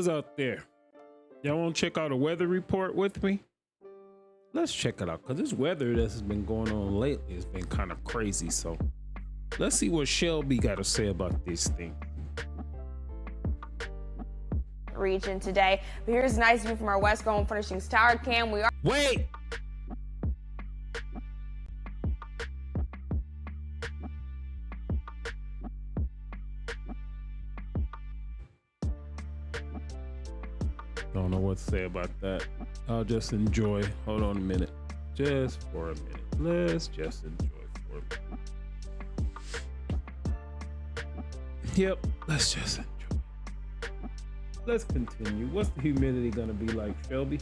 weather's out there. Y'all want to check out a weather report with me? Let's check it out, because this weather that's been going on lately has been kind of crazy. So let's see what Shelby got to say about this thing. Region today. But here's a nice view from our Wesco Home Furnishings tower cam. We are Wait. Don't know what to say about that. I'll just enjoy. Hold on a minute. Just for a minute. Let's just enjoy for a minute. Yep, let's just enjoy. Let's continue. What's the humidity gonna be like, Shelby?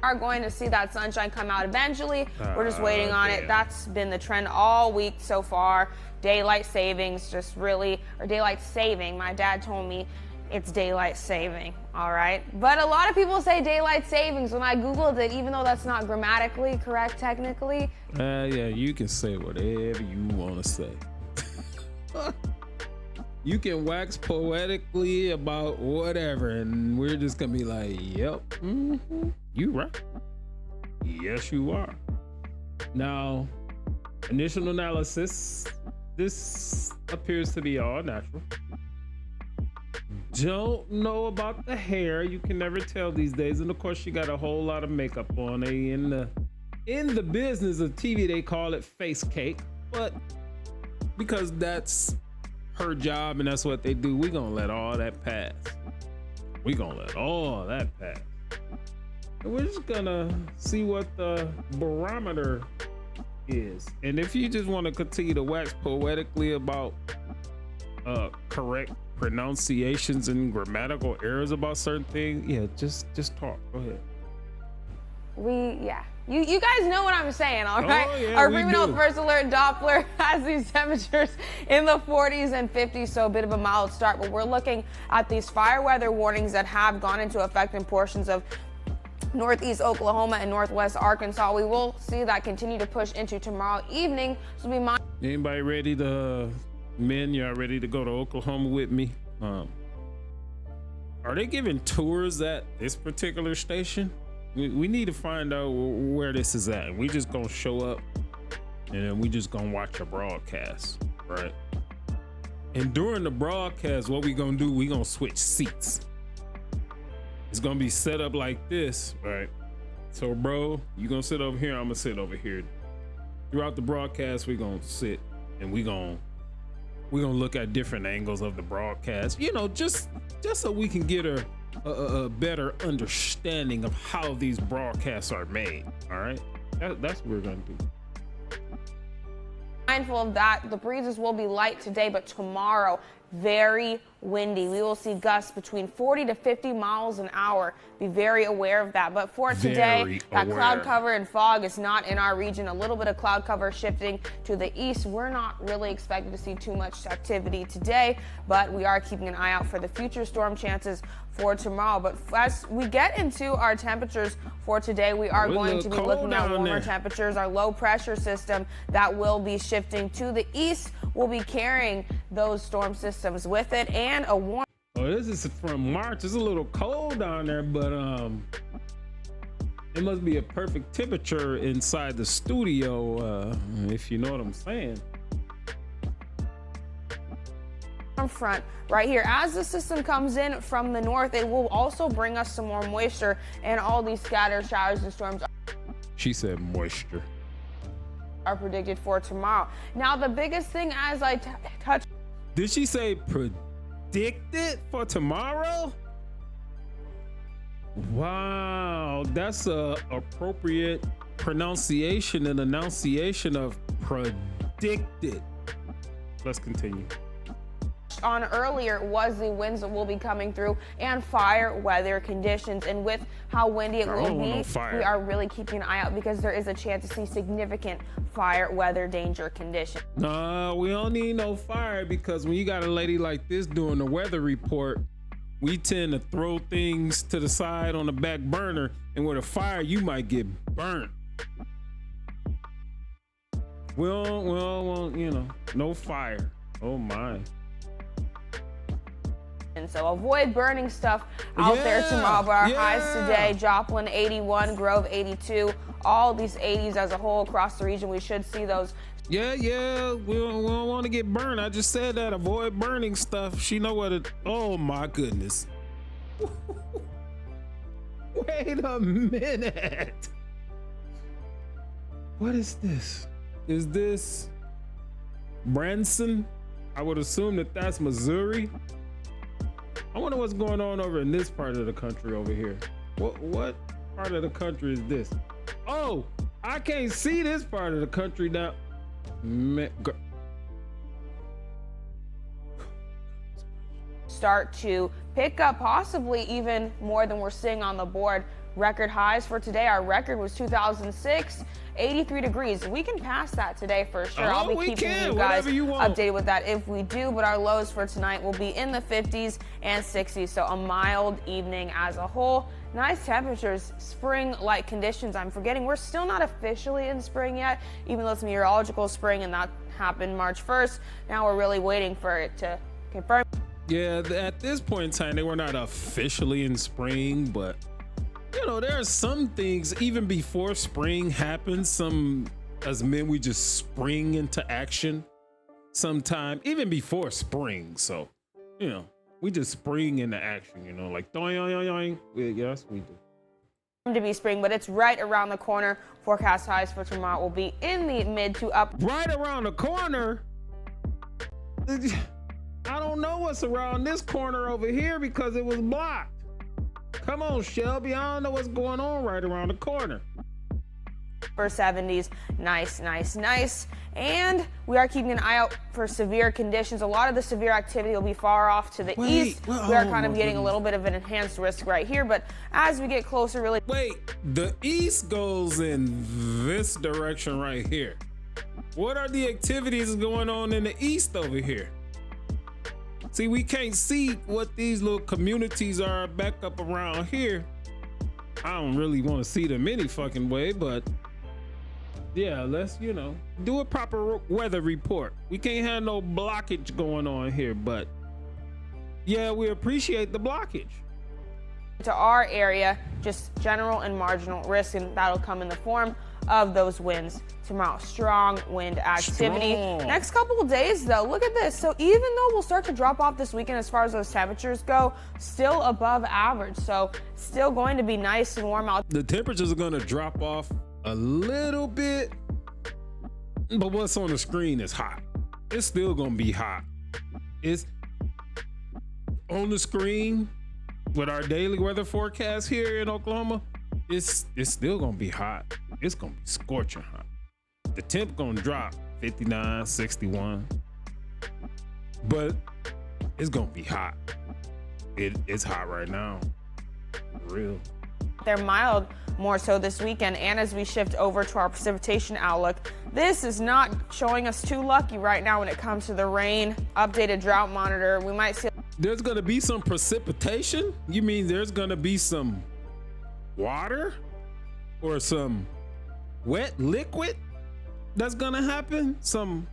are going to see that sunshine come out eventually. We're just waiting on it. That's been the trend all week so far. Daylight savings just really, or daylight saving. My dad told me it's daylight saving, all right? But a lot of people say daylight savings when I Googled it, even though that's not grammatically correct technically. Yeah, you can say whatever you want to say. You can wax poetically about whatever, and we're just gonna be like, yep, you right. Yes, you are. Now, initial analysis, this appears to be all natural. Don't know about the hair. You can never tell these days. And of course, she got a whole lot of makeup on. In the business of TV, they call it face cake. But because that's her job and that's what they do, we're gonna let all that pass. We're gonna let all that pass. And we're just gonna see what the barometer is. And if you just want to continue to wax poetically about correct pronunciations and grammatical errors about certain things, yeah, just talk. Go ahead. You guys know what I'm saying, all right? Oh, yeah, Our we Fremantle do. First Alert Doppler has these temperatures in the 40s and 50s, so a bit of a mild start, but we're looking at these fire weather warnings that have gone into effect in portions of northeast Oklahoma and northwest Arkansas. We will see that continue to push into tomorrow evening, so be mindful. Anybody ready to, men, y'all ready to go to Oklahoma with me? Are they giving tours at this particular station? We need to find out where this is at. We just gonna show up and then we just gonna watch a broadcast, right? And during the broadcast, what we gonna do, we gonna switch seats. It's gonna be set up like this, right? So bro, you gonna sit over here, I'm gonna sit over here. Throughout the broadcast, we gonna sit and we gonna look at different angles of the broadcast, you know, just so we can get a better understanding of how these broadcasts are made. All right, that's what we're gonna do. Mindful of that, the breezes will be light today, but tomorrow very windy. We will see gusts between 40 to 50 miles an hour. Be very aware of that. But for today, that cloud cover and fog is not in our region. A little bit of cloud cover shifting to the east. We're not really expected to see too much activity today, but we are keeping an eye out for the future storm chances for tomorrow. But as we get into our temperatures for today, we are going to be looking at warmer temperatures. Our low pressure system that will be shifting to the east will be carrying those storm systems with it, and a warm. Oh, this is from March. It's a little cold down there, but it must be a perfect temperature inside the studio, if you know what I'm saying. Front right here. As the system comes in from the north, it will also bring us some more moisture, and all these scattered showers and storms. She said moisture. Are predicted for tomorrow. Now, the biggest thing as I touch. Did she say predicted for tomorrow? Wow, that's a appropriate pronunciation and enunciation of predicted. Let's continue. On earlier was the winds that will be coming through and fire weather conditions, and with how windy it will be, we are really keeping an eye out because there is a chance to see significant fire weather danger conditions. No, we don't need no fire, because when you got a lady like this doing the weather report, we tend to throw things to the side on the back burner, and with a fire you might get burnt. We don't want, you know, no fire. Oh my. And so avoid burning stuff out there tomorrow. But our highs today, Joplin 81, Grove 82, all these 80s as a whole across the region. We should see those. Yeah, we don't want to get burned. I just said that. Avoid burning stuff. She know what it. Oh my goodness. Wait a minute. What is this? Is this Branson? I would assume that that's Missouri. I wonder what's going on over in this part of the country over here. What part of the country is this? Oh, I can't see this part of the country now. Start to pick up, possibly even more than we're seeing on the board. Record highs for today. Our record was 2006, 83 degrees. We can pass that today for sure. I'll be keeping you guys updated with that if we do, but our lows for tonight will be in the 50s and 60s, so a mild evening as a whole. Nice temperatures, spring-like conditions. I'm forgetting we're still not officially in spring yet, even though it's meteorological spring and that happened March 1st. Now we're really waiting for it to confirm. Yeah, at this point in time, they were not officially in spring, but you know, there are some things even before spring happens. Some, as men, we just spring into action sometime, even before spring. So, you know, we just spring into action, you know, like doing. Yes, we do. To be spring, but it's right around the corner. Forecast highs for tomorrow will be in the mid to up. Right around the corner? I don't know what's around this corner over here because it was blocked. Come on, Shelby. I don't know what's going on right around the corner. For 70s, nice. And we are keeping an eye out for severe conditions. A lot of the severe activity will be far off to the east. We are kind of getting a little bit of an enhanced risk right here, but as we get closer, really. Wait, the east goes in this direction right here. What are the activities going on in the east over here? See, we can't see what these little communities are back up around here. I don't really want to see them any fucking way, but yeah, let's, you know, do a proper weather report. We can't have no blockage going on here, but yeah, we appreciate the blockage. To our area, just general and marginal risk, and that'll come in the form of those winds tomorrow. Strong wind activity. Next couple of days though, look at this. So even though we'll start to drop off this weekend as far as those temperatures go, still above average. So still going to be nice and warm out. The temperatures are going to drop off a little bit, but what's on the screen is hot. It's still going to be hot. It's on the screen with our daily weather forecast here in Oklahoma. It's still going to be hot. It's going to be scorching hot. The temp going to drop 59, 61, but it's going to be hot. It's hot right now. For real. They're mild more so this weekend, and as we shift over to our precipitation outlook, this is not showing us too lucky right now when it comes to the rain. Updated drought monitor, we might see. There's going to be some precipitation? You mean there's going to be some water or some wet liquid that's going to happen? Some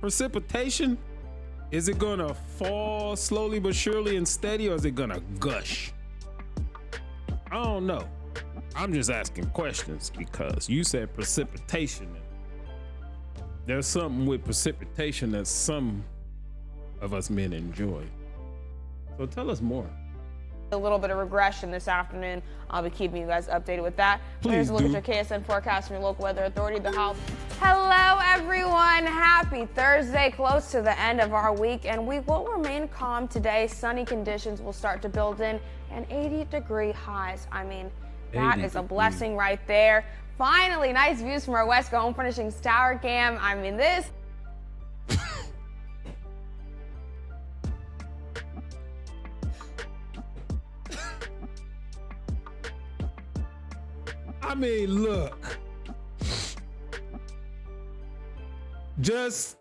precipitation? Is it going to fall slowly but surely and steady, or is it going to gush? I don't know. I'm just asking questions because you said precipitation. There's something with precipitation that some of us men enjoy. So tell us more. A little bit of regression this afternoon. I'll be keeping you guys updated with that. Here's a look at your KSN forecast from your local weather authority, The House. Hello, everyone. Happy Thursday, close to the end of our week, and we will remain calm today. Sunny conditions will start to build in, and 80-degree highs. I mean, that is a blessing right there. Finally, nice views from our Wesco Home Furnishings tower cam. I mean, this. I mean, look, just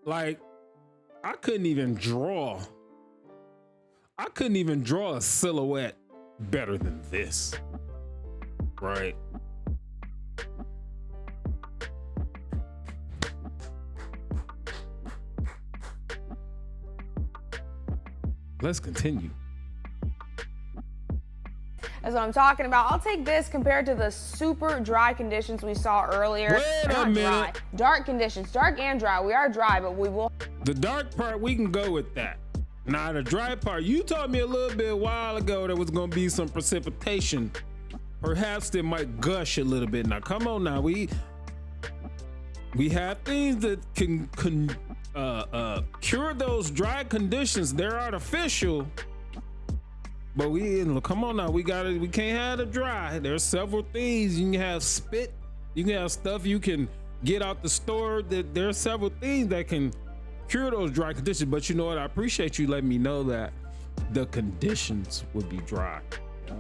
like I couldn't even draw a silhouette better than this, right? let's continue. That's what I'm talking about. I'll take this compared to the super dry conditions we saw earlier. Wait a minute. Dry. Dark conditions, dark and dry. We are dry, but we will. The dark part, we can go with that. Now the dry part, you told me a little bit a while ago there was gonna be some precipitation. Perhaps it might gush a little bit. Now come on now, we have things that can cure those dry conditions. They're artificial. But come on now, we can't have it dry. There's several things. You can have spit, you can have stuff you can get out the store. There are several things that can cure those dry conditions. But you know what? I appreciate you letting me know that the conditions would be dry. Yeah.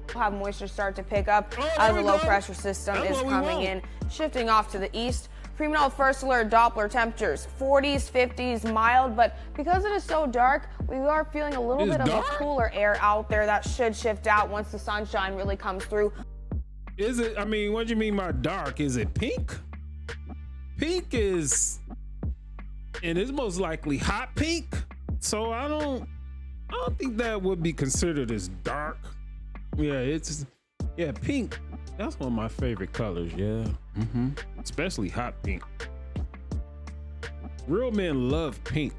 We'll have moisture start to pick up as a low pressure system is coming in, shifting off to the east. Fremantle first alert Doppler temperatures 40s, 50s, mild, but because it is so dark, we are feeling a little bit of a cooler air out there that should shift out once the sunshine really comes through. Is it, I mean, what do you mean by dark? Is it pink? Pink is, and it's most likely hot pink. So I don't think that would be considered as dark. Yeah, pink. That's one of my favorite colors. Yeah. Especially hot pink. Real men love pink.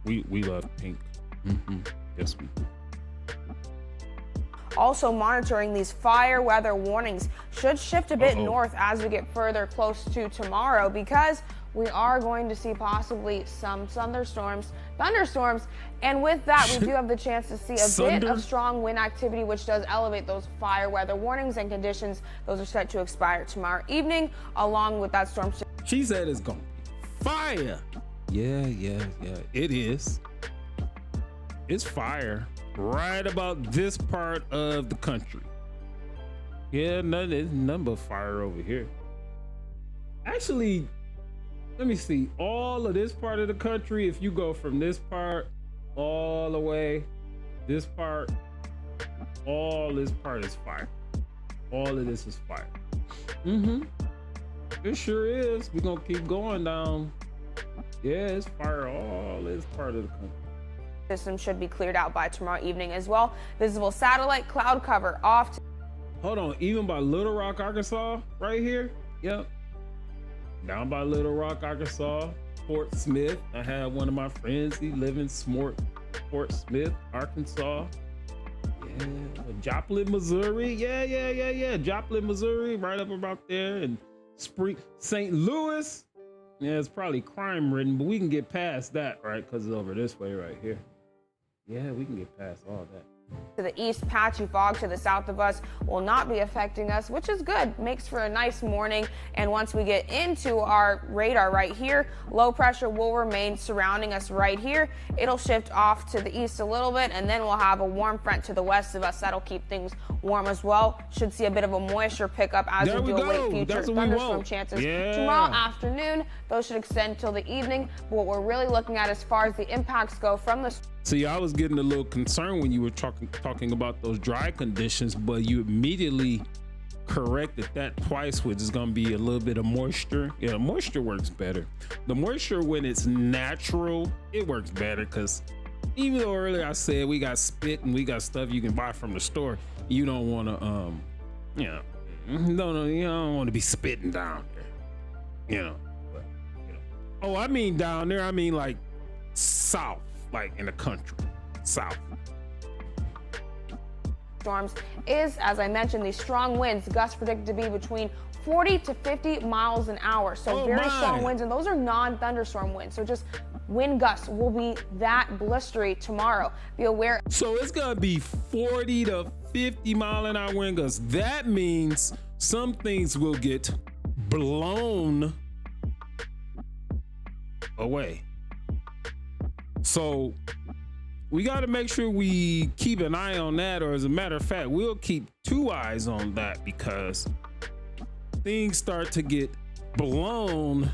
We love pink. Yes, we do. Also monitoring these fire weather warnings should shift a bit north as we get further close to tomorrow, because we are going to see possibly some thunderstorms, and with that we do have the chance to see a bit of strong wind activity, which does elevate those fire weather warnings and conditions. Those are set to expire tomorrow evening, along with that storm. She said it's gonna be fire. Yeah, it is. It's fire right about this part of the country. Yeah, nothing but fire over here. Actually, let me see, all of this part of the country, if you go from this part all the way, this part, all this part is fire. All of this is fire. It sure is. We're gonna keep going down. Yeah, it's fire all this part of the country. System should be cleared out by tomorrow evening as well. Visible satellite cloud cover off. Hold on, even by Little Rock, Arkansas, right here? Yep. Down by Little Rock, Arkansas, Fort Smith. I have one of my friends, he lives in Fort Smith, Arkansas. Yeah, Joplin, Missouri. Yeah. Joplin, Missouri, right up about there. And St. Louis. Yeah, it's probably crime ridden, but we can get past that, right? Because it's over this way right here. Yeah, we can get past all that. To the east, patchy fog to the south of us will not be affecting us, which is good. Makes for a nice morning. And once we get into our radar right here, low pressure will remain surrounding us right here. It'll shift off to the east a little bit, and then we'll have a warm front to the west of us. That'll keep things warm as well. Should see a bit of a moisture pickup as we do await future thunderstorm chances tomorrow afternoon. Those should extend till the evening. But what we're really looking at as far as the impacts go from the See, I was getting a little concerned when you were talking about those dry conditions, but you immediately corrected that twice, which is going to be a little bit of moisture. Yeah, moisture works better. The moisture, when it's natural, it works better, because even though earlier I said we got spit and we got stuff you can buy from the store, you don't want to, you don't want to be spitting down there, But, Oh, I mean down there, I mean like south. Like in the country, south. Storms is, as I mentioned, these strong winds, gusts predicted to be between 40 to 50 miles an hour. So very strong winds, and those are non-thunderstorm winds. So just wind gusts will be that blustery tomorrow. Be aware. So it's gonna be 40 to 50 mile an hour wind gusts. That means some things will get blown away. So we got to make sure we keep an eye on that, or as a matter of fact, we'll keep 2 eyes on that, because things start to get blown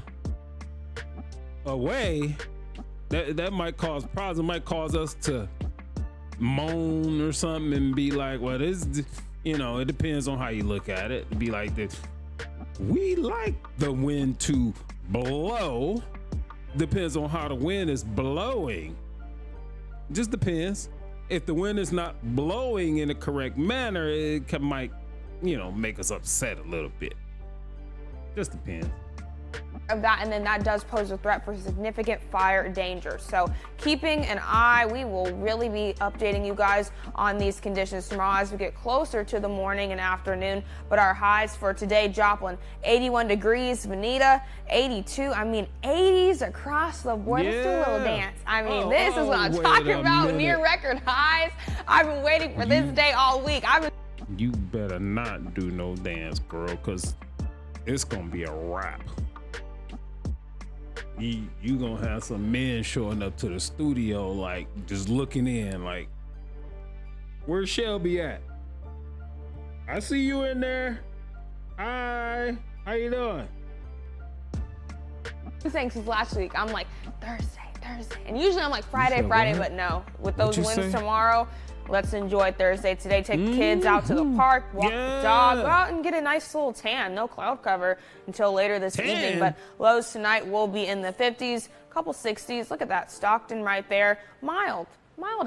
away. That might cause problems. It might cause us to moan or something and be like, well, this, it depends on how you look at it. It'd be like this. We like the wind to blow. Depends on how the wind is blowing. Just depends. If the wind is not blowing in the correct manner, it might, make us upset a little bit. Just depends. Of that, and then that does pose a threat for significant fire danger. So keeping an eye, we will really be updating you guys on these conditions tomorrow as we get closer to the morning and afternoon. But our highs for today, Joplin, 81 degrees, Veneta, 82. I mean, 80s across the board. Let's do a little dance. I mean, this is what I'm talking about, near record highs. I've been waiting for this day all week. You better not do no dance, girl, because it's gonna be a wrap. You gonna have some men showing up to the studio, like just looking in, like, where's Shelby at? I see you in there. Hi, how you doing? I'm saying since last week, I'm like Thursday, and usually I'm like Friday, but no, with those wins tomorrow. Let's enjoy Thursday today. Take the kids out to the park, walk the dog, go out and get a nice little tan. No cloud cover until later this evening, but lows tonight will be in the 50s, couple 60s. Look at that, Stockton right there. Mild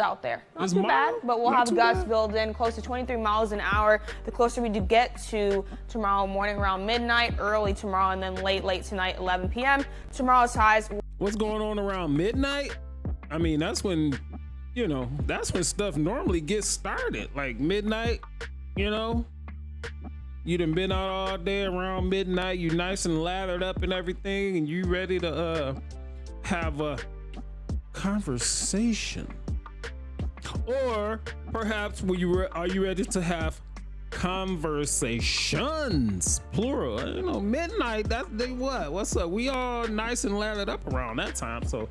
out there. Not too bad, but we'll have gusts build in close to 23 miles an hour the closer we do get to tomorrow morning around midnight, early tomorrow, and then late tonight, 11 p.m. Tomorrow's highs. What's going on around midnight? I mean, that's when stuff normally gets started, like midnight. You done been out all day around midnight. You nice and lathered up and everything, and you ready to have a conversation. Or perhaps are you ready to have conversations, plural? Midnight, what's up? We all nice and lathered up around that time, so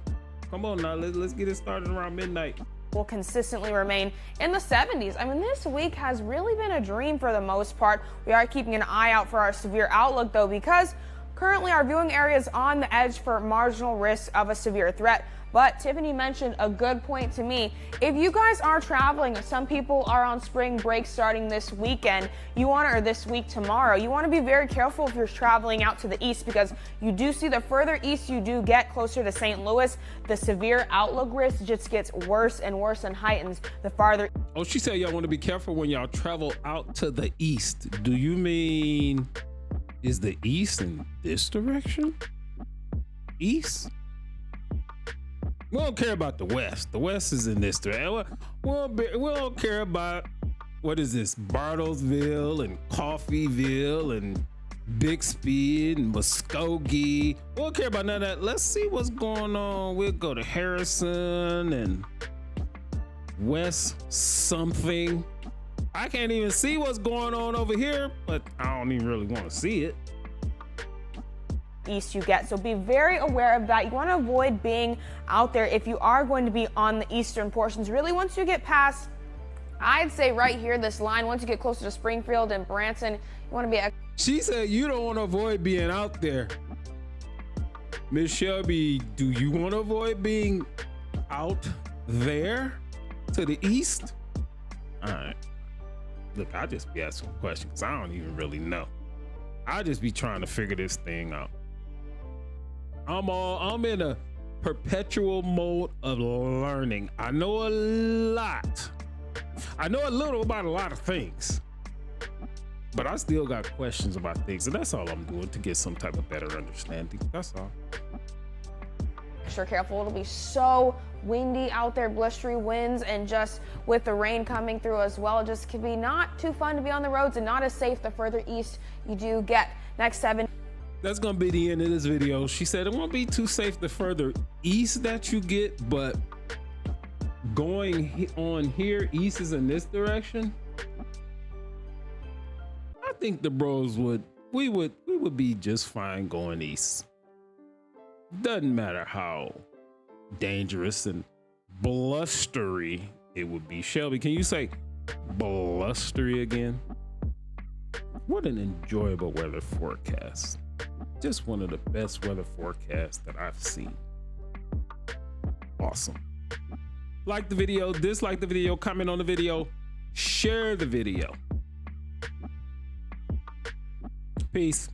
come on now, let's get it started around midnight. Will consistently remain in the 70s. I mean, this week has really been a dream for the most part. We are keeping an eye out for our severe outlook, though, because currently our viewing area is on the edge for marginal risk of a severe threat. But Tiffany mentioned a good point to me. If you guys are traveling, some people are on spring break starting this weekend, or this week tomorrow, you want to be very careful if you're traveling out to the east, because you do see the further east you do get closer to St. Louis, the severe outlook risk just gets worse and worse and heightens the farther. Oh, she said y'all want to be careful when y'all travel out to the east. Do you mean, is the east in this direction? East? We don't care about the West. The West is in this direction. We don't care about, what is this, Bartlesville and Coffeeville and Bixby and Muskogee. We don't care about none of that. Let's see what's going on. We'll go to Harrison and West something. I can't even see what's going on over here, but I don't even really want to see it. East you get, so be very aware of that. You want to avoid being out there if you are going to be on the eastern portions. Really, once you get past, I'd say right here, this line, once you get closer to Springfield and Branson, you want to be. She said you don't want to avoid being out there. Miss Shelby, do you want to avoid being out there to the east? All right. Look, I just be asking questions. I don't even really know. I just be trying to figure this thing out. I'm in a perpetual mode of learning. I know a lot. I know a little about a lot of things, but I still got questions about things, and that's all I'm doing to get some type of better understanding. That's all. Extra careful. It'll be so windy out there, blustery winds, and just with the rain coming through as well, it just can be not too fun to be on the roads and not as safe the further east you do get. Next 7. That's gonna be the end of this video. She said it won't be too safe the further east that you get, but going on here, east is in this direction. I think the bros would be just fine going east. Doesn't matter how dangerous and blustery it would be. Shelby, can you say blustery again? What an enjoyable weather forecast. Just one of the best weather forecasts that I've seen. Awesome. Like the video, dislike the video, comment on the video, share the video. Peace.